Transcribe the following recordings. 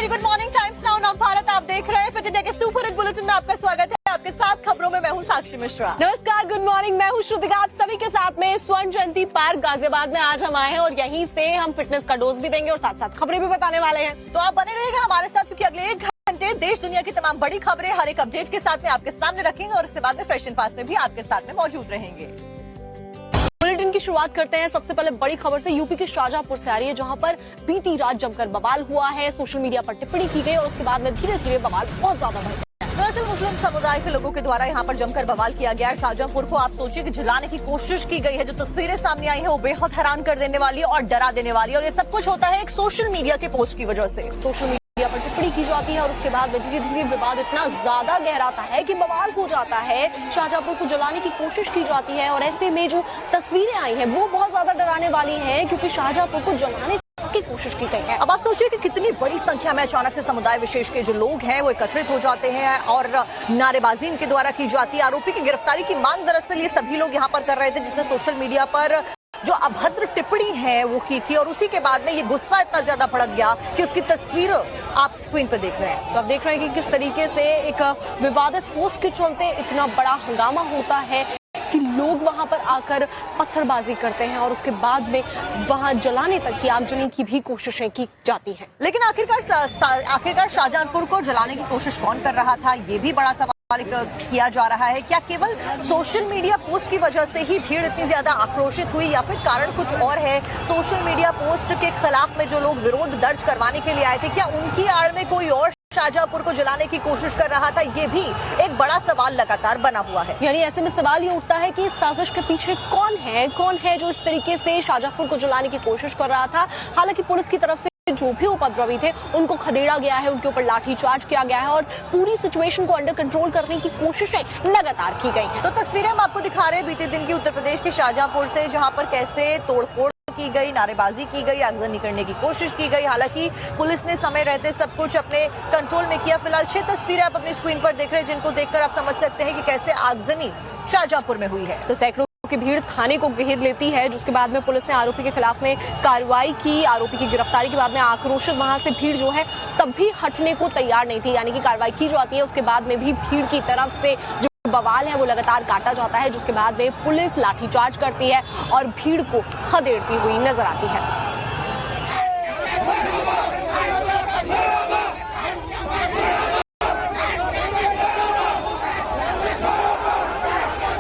Very good morning times now नव भारत आप देख रहे हैं। फिट इंडिया के सुपर हिट बुलेटिन में आपका स्वागत है। आपके साथ खबरों में मैं हूं साक्षी मिश्रा। नमस्कार, गुड मॉर्निंग, मैं हूं श्रुतिका। आप सभी के साथ में स्वर्ण जयंती पार्क गाजियाबाद में आज हम आए हैं और यहीं से हम फिटनेस का डोज भी देंगे और साथ साथ खबरें भी बताने वाले हैं। तो आप बने रहिएगा हमारे साथ क्योंकि अगले 1 घंटे देश दुनिया की तमाम बड़ी खबरें हर एक अपडेट के साथ में आपके सामने रखेंगे और उसके बाद में फ्रेश एंड फास्ट में भी आपके साथ में मौजूद रहेंगे। बुलेटिन की शुरुआत करते हैं सबसे पहले बड़ी खबर से। यूपी के शाहजहांपुर से आ रही है, जहां पर बीती रात जमकर बवाल हुआ है। सोशल मीडिया पर टिप्पणी की गई और उसके बाद में धीरे धीरे बवाल बहुत ज्यादा बढ़ गया। दरअसल मुस्लिम समुदाय के लोगों के द्वारा यहाँ पर जमकर बवाल किया गया है। शाहजहांपुर को आप सोचिए कि जलाने की कोशिश की गई है। जो तस्वीरें सामने आई है वो बेहद हैरान कर देने वाली और डरा देने वाली, और ये सब कुछ होता है एक सोशल मीडिया के पोस्ट की वजह से। सोशल मीडिया पर टिप्पणी की जाती है और उसके बाद में धीरे धीरे विवाद इतना ज्यादा गहराता है कि बवाल हो जाता है। शाहजहांपुर को जलाने की कोशिश की जाती है और ऐसे में जो तस्वीरें आई हैं वो बहुत ज्यादा डराने वाली हैं, क्योंकि शाहजहांपुर को जलाने की कोशिश की गई है। अब आप सोचिए कि कितनी बड़ी संख्या में अचानक से समुदाय विशेष के जो लोग हैं वो एकत्रित हो जाते हैं और नारेबाजी इनके द्वारा की जाती है। आरोपी की गिरफ्तारी की मांग दरअसल ये सभी लोग यहाँ पर कर रहे थे, जिसने सोशल मीडिया पर जो अभद्र टिप्पणी है वो की थी, और उसी के बाद में ये गुस्सा इतना ज्यादा भड़क गया कि उसकी तस्वीर आप स्क्रीन पर देख रहे हैं। तो आप देख रहे हैं कि किस तरीके से एक विवादित पोस्ट के चलते इतना बड़ा हंगामा होता है कि लोग वहां पर आकर पत्थरबाजी करते हैं और उसके बाद में वहां जलाने तक की आगजनी की भी कोशिशें की जाती हैं। लेकिन आखिरकार शाहजहांपुर को जलाने की कोशिश कौन कर रहा था, ये भी बड़ा सवाल किया जा रहा है। क्या केवल सोशल मीडिया पोस्ट की वजह से ही भीड़ इतनी ज्यादा आक्रोशित हुई या फिर कारण कुछ और है? सोशल मीडिया पोस्ट के खिलाफ में जो लोग विरोध दर्ज करवाने के लिए आए थे, क्या उनकी आड़ में कोई और शाहजहांपुर को जलाने की कोशिश कर रहा था? ये भी एक बड़ा सवाल लगातार बना हुआ है। यानी ऐसे में सवाल ये उठता है कि इस साजिश के पीछे कौन है जो इस तरीके से शाहजहांपुर को जलाने की कोशिश कर रहा था। हालांकि पुलिस की तरफ से जो भी उपद्रवी थे उनको खदेड़ा गया है, उनके ऊपर लाठीचार्ज किया गया है और पूरी सिचुएशन को अंडर कंट्रोल करने की कोशिशें लगातार की गई हैं। तो तस्वीरें हम आपको दिखा रहे हैं बीते दिन की उत्तर प्रदेश के शाहजहांपुर से, जहां पर कैसे तोड़फोड़ की गई, नारेबाजी की गई, आगजनी करने की कोशिश की गई। हालांकि पुलिस ने समय रहते सब कुछ अपने कंट्रोल में किया। फिलहाल 6 तस्वीरें आप अपनी स्क्रीन पर देख रहे हैं, जिनको देखकर आप समझ सकते हैं कि कैसे आगजनी शाहजहांपुर में हुई है। तो सैकड़ों की भीड़ थाने को घेर लेती है, जिसके बाद में पुलिस ने आरोपी के खिलाफ में कार्रवाई की। आरोपी की गिरफ्तारी के बाद में आक्रोशित वहां से भीड़ जो है तब भी हटने को तैयार नहीं थी। यानी कि कार्रवाई की जाती है, उसके बाद में भी भीड़ की तरफ से जो बवाल है वो लगातार काटा जाता है, जिसके बाद में पुलिस लाठीचार्ज करती है और भीड़ को खदेड़ती हुई नजर आती है।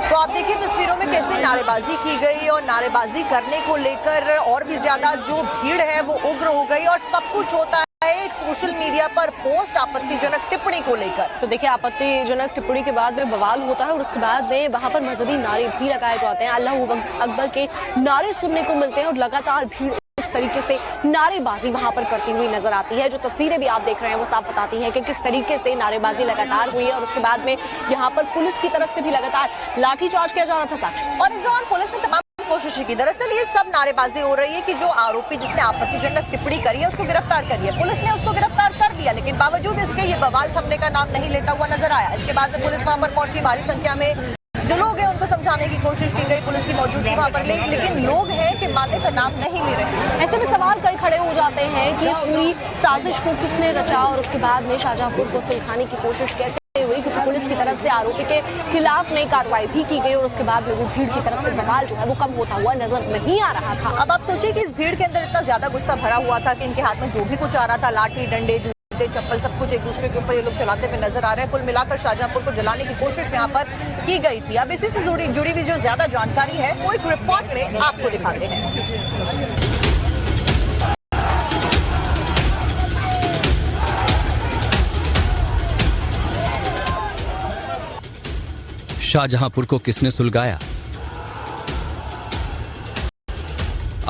तो आप देखिए तस्वीरों में कैसे नारेबाजी की गई और नारेबाजी करने को लेकर और भी ज्यादा जो भीड़ है वो उग्र हो गई, और सब कुछ होता है एक सोशल मीडिया पर पोस्ट आपत्तिजनक टिप्पणी को लेकर। तो देखिए, आपत्तिजनक टिप्पणी के बाद में बवाल होता है और उसके बाद में वहां पर मजहबी नारे भी लगाए जाते हैं। अल्लाहू अकबर के नारे सुनने को मिलते हैं और लगातार भीड़ इस तरीके से नारेबाजी वहां पर करती हुई नजर आती है। जो तस्वीरें भी आप देख रहे हैं वो साफ बताती है कि किस तरीके से नारेबाजी लगातार हुई है और उसके बाद में यहाँ पर पुलिस की तरफ से भी लगातार लाठीचार्ज किया जा रहा था। साक्षी, और इस दौरान पुलिस ने तमाम कोशिश की। दरअसल ये सब नारेबाजी हो रही है कि जो आरोपी जिसने आपत्तिजनक टिप्पणी करी है उसको गिरफ्तार करी है। पुलिस ने उसको गिरफ्तार कर लिया, लेकिन बावजूद इसके ये बवाल थमने का नाम नहीं लेता हुआ नजर आया। इसके बाद में पुलिस वहां पर पहुंची, भारी संख्या में जो लोग हैं उनको समझाने की कोशिश की गई, पुलिस की मौजूदगी वहां पर लेकिन लोग हैं कि मानने का नाम नहीं ले रहे। ऐसे में सवाल कई खड़े हो जाते हैं कि इस पूरी साजिश को किसने रचा और उसके बाद में शाहजहांपुर को सुलझाने की कोशिश कैसे हुई, क्योंकि पुलिस की तरफ से आरोपी के खिलाफ में कार्रवाई भी की गई और उसके बाद में भीड़ की तरफ से बवाल जो है वो कम होता हुआ नजर नहीं आ रहा था। अब आप सोचिए कि इस भीड़ के अंदर इतना ज्यादा गुस्सा भरा हुआ था कि इनके हाथ में जो भी कुछ आ रहा था, लाठी, डंडे, चप्पल, सब कुछ एक दूसरे के ऊपर ये लोग चलाते हुए नजर आ रहे हैं। कुल मिलाकर शाहजहांपुर को जलाने की कोशिश यहाँ पर की गई थी। अब इसी से जुड़ी हुई जो ज्यादा जानकारी है वो एक रिपोर्ट में आपको दिखाते हैं। शाहजहांपुर को किसने सुलगाया?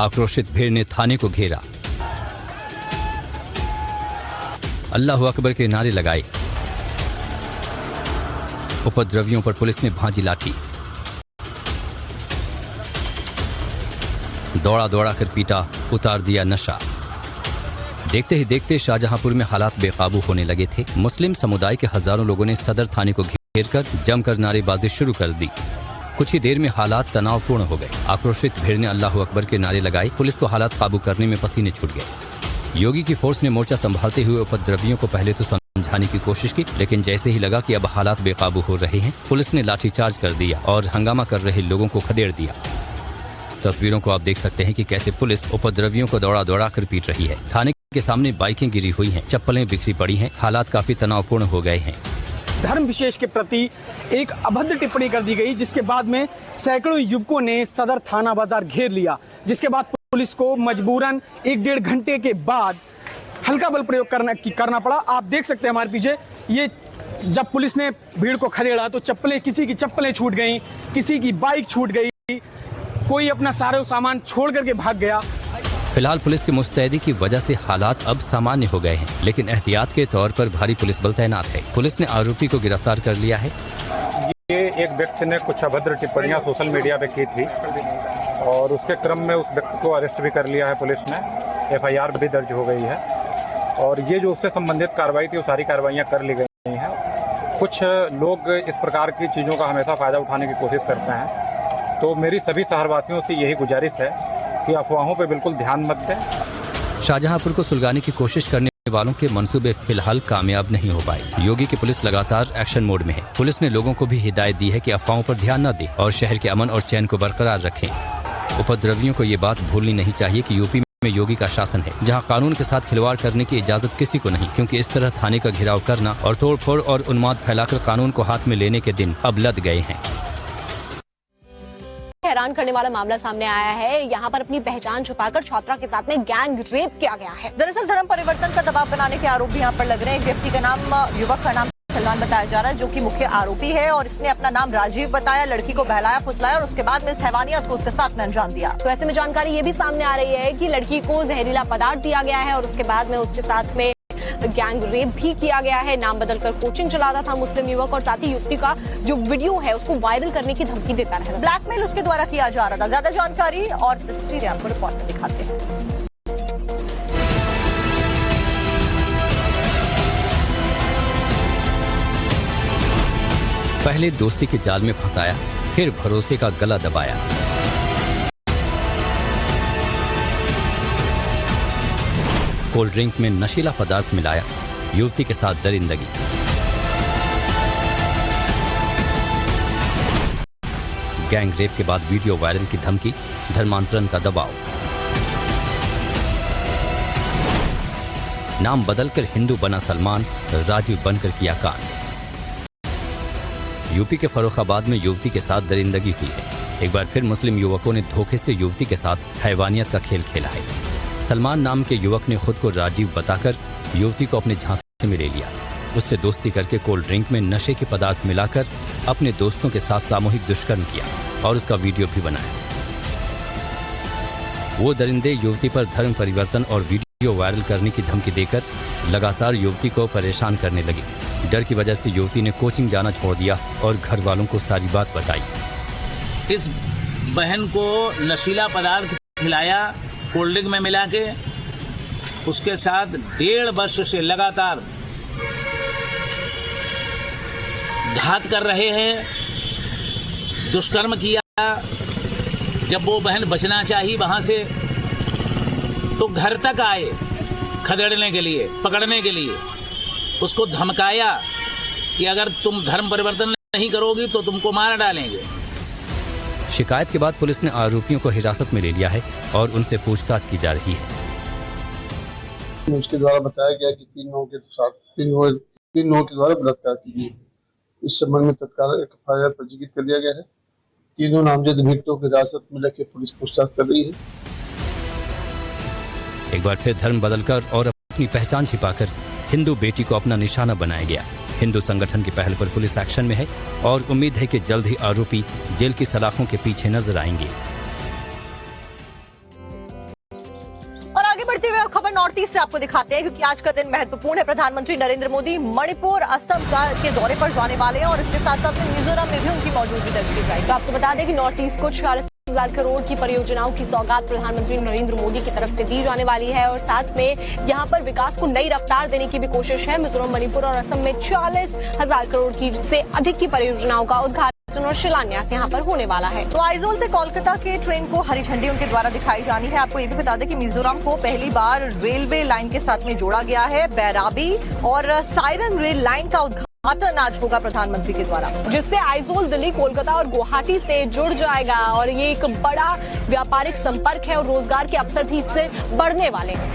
आक्रोशित भीड़ ने थाने को घेरा, अल्लाहू अकबर के नारे लगाए, उपद्रवियों पर पुलिस ने भांजी लाठी, दौड़ा दौड़ा कर पीटा, उतार दिया नशा। देखते ही देखते शाहजहांपुर में हालात बेकाबू होने लगे थे। मुस्लिम समुदाय के हजारों लोगों ने सदर थाने को घेरकर जमकर नारेबाजी शुरू कर दी। कुछ ही देर में हालात तनावपूर्ण हो गए। आक्रोशित भीड़ ने अल्लाहू अकबर के नारे लगाए, पुलिस को हालात काबू करने में पसीने छूट गए। योगी की फोर्स ने मोर्चा संभालते हुए उपद्रवियों को पहले तो समझाने की कोशिश की, लेकिन जैसे ही लगा कि अब हालात बेकाबू हो रहे हैं, पुलिस ने लाठीचार्ज कर दिया और हंगामा कर रहे लोगों को खदेड़ दिया। तस्वीरों को आप देख सकते हैं कि कैसे पुलिस उपद्रवियों को दौड़ा दौड़ा कर पीट रही है। थाने के सामने बाइकें गिरी हुई हैं, चप्पलें बिखरी पड़ी हैं, हालात काफी तनावपूर्ण हो गए हैं। धर्म विशेष के प्रति एक अभद्र टिप्पणी कर दी गई, जिसके बाद में सैकड़ों युवकों ने सदर थाना बाजार घेर लिया, जिसके बाद पुलिस को मजबूरन 1-1.5 घंटे के बाद हल्का बल प्रयोग करना पड़ा। आप देख सकते हैं हमारे पीछे, ये जब पुलिस ने भीड़ को खदेड़ा तो किसी की चप्पलें छूट गई, किसी की बाइक छूट गई, कोई अपना सारा सामान छोड़ करके भाग गया। फिलहाल पुलिस की मुस्तैदी की वजह से हालात अब सामान्य हो गए हैं, लेकिन एहतियात के तौर पर भारी पुलिस बल तैनात है। पुलिस ने आरोपी को गिरफ्तार कर लिया है। ये एक व्यक्ति ने कुछ अभद्र टिप्पणियां सोशल मीडिया पे की थी और उसके क्रम में उस व्यक्ति को अरेस्ट भी कर लिया है पुलिस ने। FIR भी दर्ज हो गई है और ये जो उससे संबंधित कार्रवाई थी वो सारी कार्रवाइयाँ कर ली गई हैं। कुछ लोग इस प्रकार की चीज़ों का हमेशा फ़ायदा उठाने की कोशिश करते हैं, तो मेरी सभी शहरवासियों से यही गुजारिश है कि अफवाहों पे बिल्कुल ध्यान मत दें। शाहजहांपुर को सुलगाने की कोशिश करने वालों के मंसूबे फिलहाल कामयाब नहीं हो पाए। योगी की पुलिस लगातार एक्शन मोड में है। पुलिस ने लोगों को भी हिदायत दी है कि अफवाहों पर ध्यान न दें और शहर के अमन और चैन को बरकरार रखें। उपद्रवियों को ये बात भूलनी नहीं चाहिए कि यूपी में योगी का शासन है, जहां कानून के साथ खिलवाड़ करने की इजाजत किसी को नहीं, क्योंकि इस तरह थाने का घेराव करना और तोड़फोड़ और उन्माद फैलाकर कानून को हाथ में लेने के दिन अब लद गए हैं। हैरान करने वाला मामला सामने आया है। यहाँ पर अपनी पहचान छुपाकर छात्रा के साथ में गैंग रेप किया गया है। दरअसल धर्म परिवर्तन का दबाव बनाने के आरोप भी यहाँ पर लग रहे हैं। एक व्यक्ति का नाम, युवक का नाम सलमान बताया जा रहा है, जो कि मुख्य आरोपी है और इसने अपना नाम राजीव बताया, लड़की को बहलाया फुसलाया और उसके बाद में इस हैवानियत को उसके साथ में अंजाम दिया। तो ऐसे में जानकारी ये भी सामने आ रही है कि लड़की को जहरीला पदार्थ दिया गया है और उसके बाद में उसके साथ में गैंग रेप भी किया गया है। नाम बदलकर कोचिंग चलाता था मुस्लिम युवक और साथ ही युवती का जो वीडियो है उसको वायरल करने की धमकी देता रहा। ब्लैकमेल उसके द्वारा किया जा रहा था। ज्यादा जानकारी और तस्वीरें आपको रिपोर्ट में दिखाते हैं। पहले दोस्ती के जाल में फंसाया, फिर भरोसे का गला दबाया। कोल्ड ड्रिंक में नशीला पदार्थ मिलाया, युवती के साथ दरिंदगी। गैंग रेप के बाद वीडियो वायरल की धमकी, धर्मांतरण का दबाव। नाम बदलकर हिंदू बना सलमान, राजीव बनकर किया कांड। यूपी के फर्रुखाबाद में युवती के साथ दरिंदगी हुई है। एक बार फिर मुस्लिम युवकों ने धोखे से युवती के साथ हैवानियत का खेल खेला है। सलमान नाम के युवक ने खुद को राजीव बताकर युवती को अपने झांसे में ले लिया। उससे दोस्ती करके कोल्ड ड्रिंक में नशे के पदार्थ मिलाकर अपने दोस्तों के साथ सामूहिक दुष्कर्म किया और उसका वीडियो भी बनाया। वो दरिंदे युवती पर धर्म परिवर्तन और वीडियो वायरल करने की धमकी देकर लगातार युवती को परेशान करने लगे। डर की वजह से युवती ने कोचिंग जाना छोड़ दिया और घर वालों को सारी बात बताई। इस बहन को नशीला पदार्थ खिलाया, कोल्ड ड्रिंक में मिला के, उसके साथ 1.5 वर्ष से लगातार घात कर रहे हैं, दुष्कर्म किया। जब वो बहन बचना चाहिए वहां से तो घर तक आए खदेड़ने के लिए, पकड़ने के लिए। उसको धमकाया कि अगर तुम धर्म परिवर्तन नहीं करोगी तो तुमको मार डालेंगे। शिकायत के बाद पुलिस ने आरोपियों को हिरासत में ले लिया है और उनसे पूछताछ की जा रही है। उसके द्वारा बताया गया कि 3 लोगों के द्वारा बलात्कार की गई। इस संबंध में तत्काल एक FIR पंजीकृत कर लिया गया है। तीनों नामजद अभियुक्तों को हिरासत में लेकर पुलिस पूछताछ कर रही है। एक बार फिर धर्म बदलकर और अपनी पहचान छिपाकर हिंदू बेटी को अपना निशाना बनाया गया। हिंदू संगठन की पहल पर पुलिस एक्शन में है और उम्मीद है कि जल्द ही आरोपी जेल की सलाखों के पीछे नजर आएंगे। और आगे बढ़ते हुए खबर नॉर्थ ईस्ट से आपको दिखाते हैं, क्योंकि आज का दिन महत्वपूर्ण है। प्रधानमंत्री नरेंद्र मोदी मणिपुर, असम के दौरे पर जाने वाले हैं और इसके साथ साथ मिजोरम में भी उनकी मौजूदगी दर्ज की जाएगी। आपको बता दें कि नॉर्थ ईस्ट को 40,000 करोड़ की परियोजनाओं की सौगात प्रधानमंत्री नरेंद्र मोदी की तरफ से दी जाने वाली है और साथ में यहां पर विकास को नई रफ्तार देने की भी कोशिश है। मिजोरम, मणिपुर और असम में 40,000 करोड़ की से अधिक की परियोजनाओं का उद्घाटन उद्घाटन और शिलान्यास यहाँ पर होने वाला है। तो आइजोल से कोलकाता के ट्रेन को हरी झंडी उनके द्वारा दिखाई जानी है। आपको ये भी बता दें कि मिजोरम को पहली बार रेलवे लाइन के साथ में जोड़ा गया है। बैराबी और सायरन रेल लाइन का उद्घाटन आज होगा प्रधानमंत्री के द्वारा, जिससे आइजोल दिल्ली, कोलकाता और गुवाहाटी से जुड़ जाएगा और ये एक बड़ा व्यापारिक संपर्क है और रोजगार के अवसर भी इससे बढ़ने वाले हैं।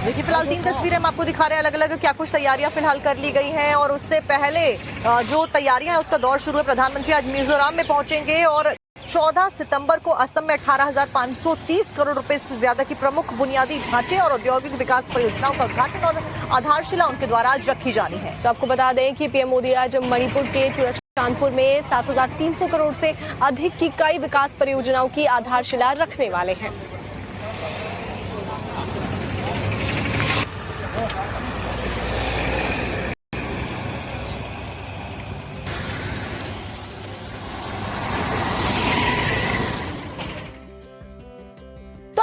देखिए फिलहाल 3 तस्वीरें हम आपको दिखा रहे हैं अलग अलग क्या कुछ तैयारियां फिलहाल कर ली गई हैं और उससे पहले जो तैयारियां हैं उसका दौर शुरू है। प्रधानमंत्री आज मिजोरम में पहुंचेंगे और 14 सितंबर को असम में 18,530 करोड़ रुपए से ज्यादा की प्रमुख बुनियादी ढांचे और औद्योगिक विकास परियोजनाओं का उद्घाटन और आधारशिला उनके द्वारा आज रखी जानी है। तो आपको बता दें कि पीएम मोदी आज मणिपुर के चुराचांदपुर में 7,300 करोड़ से अधिक की कई विकास परियोजनाओं की आधारशिला रखने वाले हैं।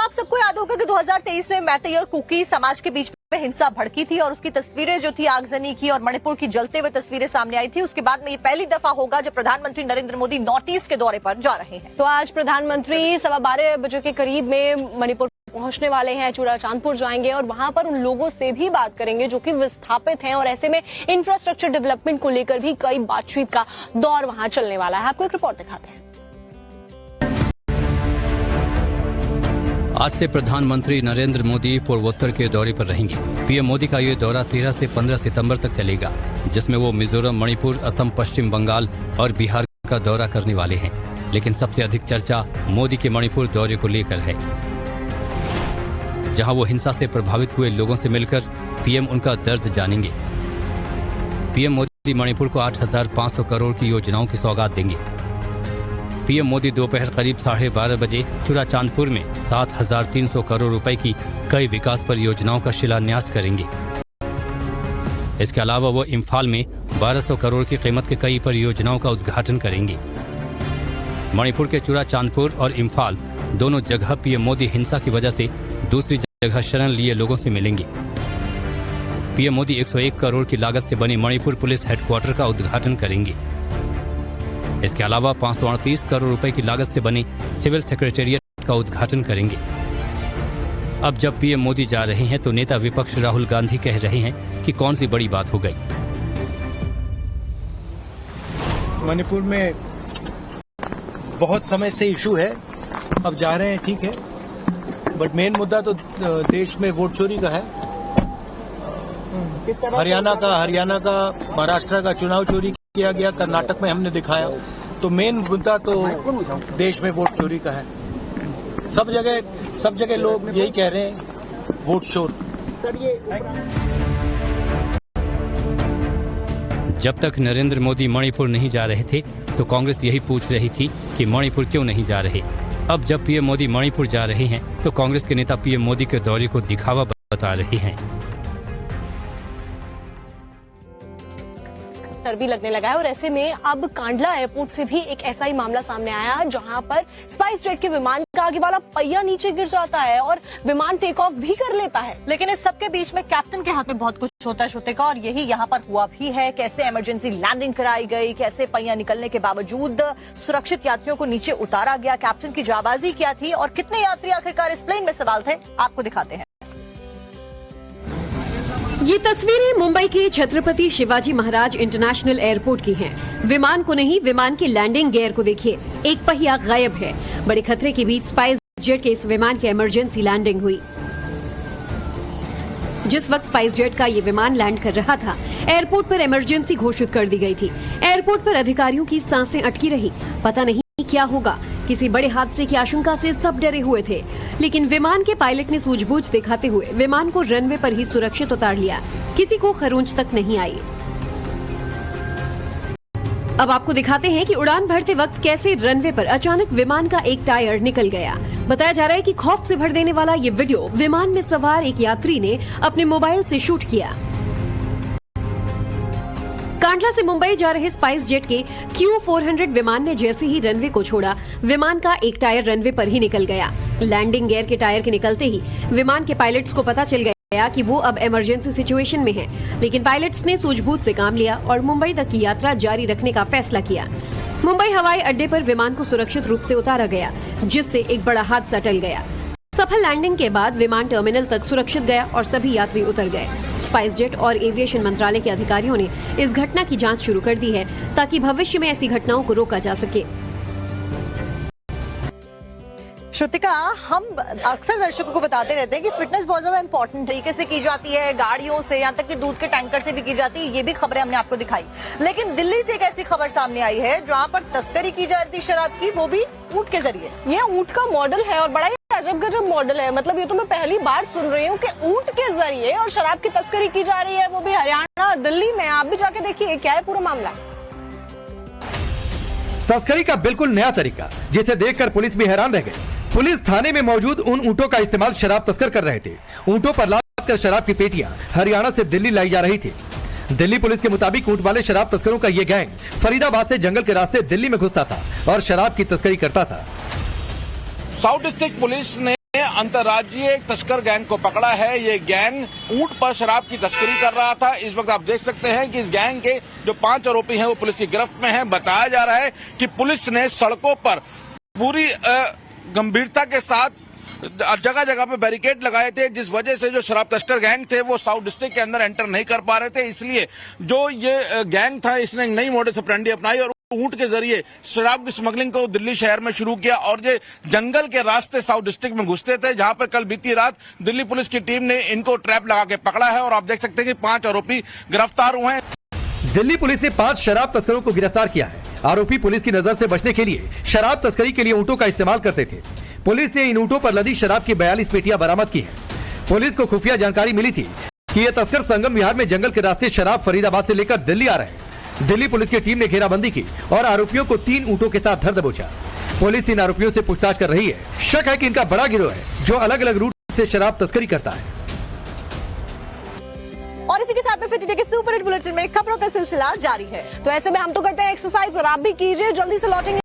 सबको याद होगा कि 2023 में मैतेई और कुकी समाज के बीच में हिंसा भड़की थी और उसकी तस्वीरें जो थी आगजनी की और मणिपुर की जलते हुए तस्वीरें सामने आई थी। उसके बाद में ये पहली दफा होगा जब प्रधानमंत्री नरेंद्र मोदी नॉर्थ ईस्ट के दौरे पर जा रहे हैं। तो आज प्रधानमंत्री 12:15 बजे के करीब में मणिपुर पहुंचने वाले हैं, चूड़ाचांदपुर जाएंगे और वहां पर उन लोगों से भी बात करेंगे जो कि विस्थापित हैं और ऐसे में इंफ्रास्ट्रक्चर डेवलपमेंट को लेकर भी कई बातचीत का दौर वहां चलने वाला है। आपको एक रिपोर्ट दिखाते हैं। आज से प्रधानमंत्री नरेंद्र मोदी पूर्वोत्तर के दौरे पर रहेंगे। पीएम मोदी का ये दौरा 13 से 15 सितंबर तक चलेगा, जिसमें वो मिजोरम, मणिपुर, असम, पश्चिम बंगाल और बिहार का दौरा करने वाले हैं। लेकिन सबसे अधिक चर्चा मोदी के मणिपुर दौरे को लेकर है, जहां वो हिंसा से प्रभावित हुए लोगों से मिलकर पीएम उनका दर्द जानेंगे। पीएम मोदी मणिपुर को 8,500 करोड़ की योजनाओं की सौगात देंगे। पीएम मोदी दोपहर करीब 12:30 बजे चूड़ाचांदपुर में 7,300 करोड़ रुपए की कई विकास परियोजनाओं का शिलान्यास करेंगे। इसके अलावा वो इम्फाल में 1,200 करोड़ की कीमत के कई परियोजनाओं का उद्घाटन करेंगे। मणिपुर के चूड़ाचांदपुर और इम्फाल दोनों जगह पीएम मोदी हिंसा की वजह से दूसरी जगह शरण लिए लोगों से मिलेंगे। पीएम मोदी 101 करोड़ की लागत से बने मणिपुर पुलिस हेडक्वार्टर का उद्घाटन करेंगे। इसके अलावा 538 करोड़ रुपए की लागत से बने सिविल सेक्रेटेरिएट का उद्घाटन करेंगे। अब जब पीएम मोदी जा रहे हैं तो नेता विपक्ष राहुल गांधी कह रहे हैं कि कौन सी बड़ी बात हो गई। मणिपुर में बहुत समय से इशू है, अब जा रहे हैं, ठीक है, बट मेन मुद्दा तो देश में वोट चोरी का है। हरियाणा का, महाराष्ट्र का चुनाव चोरी किया गया, कर्नाटक में हमने दिखाया। तो मेन मुद्दा तो देश में वोट चोरी का है। सब जगह लोग यही कह रहे हैं, वोट चोर। जब तक नरेंद्र मोदी मणिपुर नहीं जा रहे थे तो कांग्रेस यही पूछ रही थी कि मणिपुर क्यों नहीं जा रहे। अब जब पीएम मोदी मणिपुर जा रहे हैं तो कांग्रेस के नेता पीएम मोदी के दौरे को दिखावा बता रहे हैं। भी लगने लगा है और ऐसे में अब कांडला एयरपोर्ट से भी एक ऐसा ही मामला सामने आया जहां पर स्पाइस जेट के विमान का आगे वाला पहिया नीचे गिर जाता है और विमान टेक ऑफ भी कर लेता है। लेकिन इस सबके बीच में कैप्टन के हाथ में बहुत कुछ होता है श्रोते का, और यही यहाँ पर हुआ भी है। कैसे इमरजेंसी लैंडिंग कराई गई, कैसे पहिया निकलने के बावजूद सुरक्षित यात्रियों को नीचे उतारा गया, कैप्टन की जाबाजी क्या थी और कितने यात्री आखिरकार इस प्लेन में सवाल थे, आपको दिखाते हैं। ये तस्वीरें मुंबई के छत्रपति शिवाजी महाराज इंटरनेशनल एयरपोर्ट की हैं। विमान को नहीं, विमान के लैंडिंग गियर को देखिए, एक पहिया गायब है। बड़े खतरे के बीच स्पाइस जेट के इस विमान की इमरजेंसी लैंडिंग हुई। जिस वक्त स्पाइस जेट का ये विमान लैंड कर रहा था, एयरपोर्ट पर इमरजेंसी घोषित कर दी गई थी। एयरपोर्ट पर अधिकारियों की सांसें अटकी रही, पता नहीं क्या होगा। किसी बड़े हादसे की आशंका से सब डरे हुए थे, लेकिन विमान के पायलट ने सूझबूझ दिखाते हुए विमान को रनवे पर ही सुरक्षित उतार लिया। किसी को खरोंच तक नहीं आई। अब आपको दिखाते हैं कि उड़ान भरते वक्त कैसे रनवे पर अचानक विमान का एक टायर निकल गया। बताया जा रहा है कि खौफ से भर देने वाला ये वीडियो विमान में सवार एक यात्री ने अपने मोबाइल से शूट किया। कांडला से मुंबई जा रहे स्पाइस जेट के Q400 विमान ने जैसे ही रनवे को छोड़ा, विमान का एक टायर रनवे पर ही निकल गया। लैंडिंग गियर के टायर के निकलते ही विमान के पायलट्स को पता चल गया गया कि वो अब इमरजेंसी सिचुएशन में है, लेकिन पायलट्स ने सूझबूझ से काम लिया और मुंबई तक की यात्रा जारी रखने का फैसला किया। मुंबई हवाई अड्डे पर विमान को सुरक्षित रूप से उतारा गया, जिससे एक बड़ा हादसा टल गया। सफल लैंडिंग के बाद विमान टर्मिनल तक सुरक्षित गया और सभी यात्री उतर गए। स्पाइस जेट और एविएशन मंत्रालय के अधिकारियों ने इस घटना की जांच शुरू कर दी है, ताकि भविष्य में ऐसी घटनाओं को रोका जा सके। श्रुतिका, हम अक्सर दर्शकों को बताते रहते हैं कि फिटनेस बहुत ज्यादा इंपॉर्टेंट तरीके से की जाती है, गाड़ियों से, यहाँ तक कि दूध के टैंकर से भी की जाती है। ये भी खबरें हमने आपको दिखाई, लेकिन दिल्ली से एक ऐसी खबर सामने आई है जहाँ पर तस्करी की जा रही थी शराब की, वो भी ऊंट के जरिए। ये ऊंट का मॉडल है और बड़ा ही अजब गजब मॉडल है। मतलब ये तो मैं पहली बार सुन रही हूँ कि ऊंट के जरिए और शराब की तस्करी की जा रही है, वो भी हरियाणा, दिल्ली में। आप भी जाके देखिए क्या है पूरा मामला। तस्करी का बिल्कुल नया तरीका, जिसे देखकर पुलिस भी हैरान रह गई। पुलिस थाने में मौजूद उन ऊंटों का इस्तेमाल शराब तस्कर कर रहे थे। ऊंटों पर लाद कर शराब की पेटियां हरियाणा से दिल्ली लाई जा रही थी। दिल्ली पुलिस के मुताबिक ऊंट वाले शराब तस्करों का ये गैंग फरीदाबाद से जंगल के रास्ते दिल्ली में घुसता था और शराब की तस्करी करता था। साउथ डिस्ट्रिक्ट पुलिस ने अंतर्राज्यीय तस्कर गैंग को पकड़ा है। ये गैंग ऊंट पर शराब की तस्करी कर रहा था। इस वक्त आप देख सकते हैं कि इस गैंग के जो 5 आरोपी हैं वो पुलिस की गिरफ्त में हैं। बताया जा रहा है कि पुलिस ने सड़कों पर पूरी गंभीरता के साथ जगह जगह पे बैरिकेड लगाए थे, जिस वजह से जो शराब तस्कर गैंग थे वो साउथ डिस्ट्रिक्ट के अंदर एंटर नहीं कर पा रहे थे। इसलिए जो ये गैंग था इसने एक नई मोडस ऑपरेंडी अपनाई और ऊंट के जरिए शराब की स्मगलिंग को दिल्ली शहर में शुरू किया और ये जंगल के रास्ते साउथ डिस्ट्रिक्ट में घुसते थे, जहां पर कल बीती रात दिल्ली पुलिस की टीम ने इनको ट्रैप लगा के पकड़ा है और आप देख सकते हैं कि 5 आरोपी गिरफ्तार हुए हैं। दिल्ली पुलिस ने 5 शराब तस्करों को गिरफ्तार किया है। आरोपी पुलिस की नजर से बचने के लिए शराब तस्करी के लिए ऊंटों का इस्तेमाल करते थे। पुलिस ने इन ऊंटों पर लदी शराब की 42 पेटियां बरामद की है। पुलिस को खुफिया जानकारी मिली थी कि ये तस्कर संगम विहार में जंगल के रास्ते शराब फरीदाबाद से लेकर दिल्ली आ रहे हैं। दिल्ली पुलिस की टीम ने घेराबंदी की और आरोपियों को 3 ऊंटों के साथ धर दबोचा। पुलिस इन आरोपियों से पूछताछ कर रही है। शक है कि इनका बड़ा गिरोह है जो अलग अलग रूट से शराब तस्करी करता है। और इसी के साथ में फिर के सुपर हिट बुलेटिन में खबरों का सिलसिला जारी है। तो ऐसे में हम तो करते हैं एक्सरसाइज और आप भी कीजिए। जल्दी से लौटेंगे